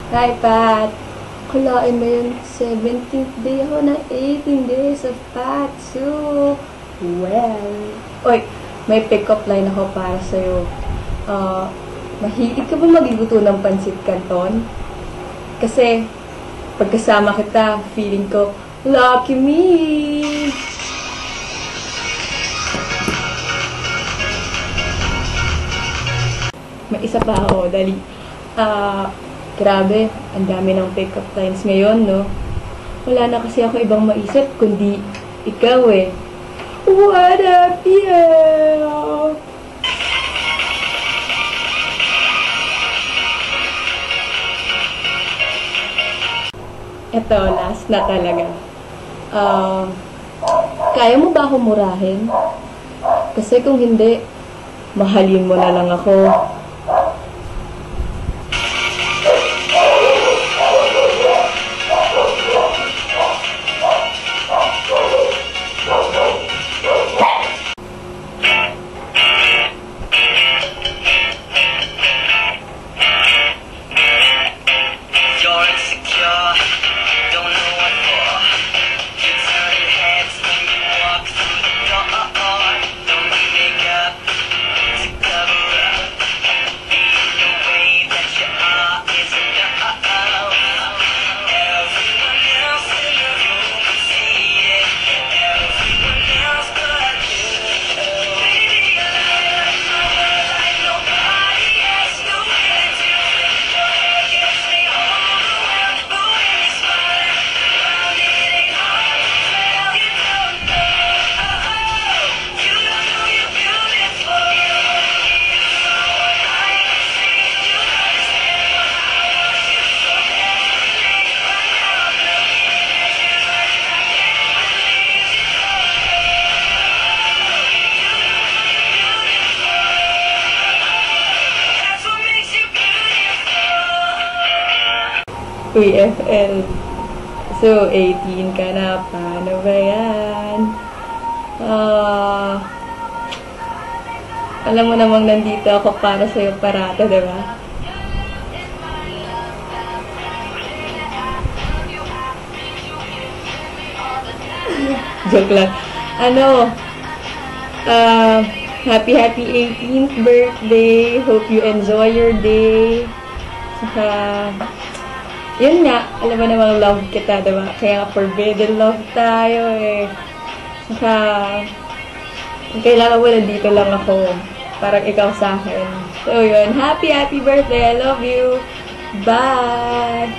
Hi, Pat. Kulain mo yun, 17th day ako ng 18 days of Pat. So, well. Oy, may pick-up line ako para sa'yo. Mahilig ka ba magiguto ng pansit canton? Kasi, pagkasama kita, feeling ko, lucky me! May isa pa ako, dali. Grabe, ang dami ng pick-up lines ngayon, no? Wala na kasi ako ibang maisip, kundi ikaw eh. What up, yeah? Eto, last na talaga. Kaya mo ba akong murahin? Kasi kung hindi, mahalin mo na lang ako. Uy, FL. So, 18 ka na. Paano ba yan? Alam mo namang nandito ako para sa'yo parata, diba? Joke lang. Happy 18th birthday. Hope you enjoy your day. Saka, yun nga, alam mo namang love kita, diba? Kaya forbidden love tayo eh. Saka, kung kailangan mo, nandito lang ako. Parang ikaw sa akin. So yun, happy birthday! I love you! Bye!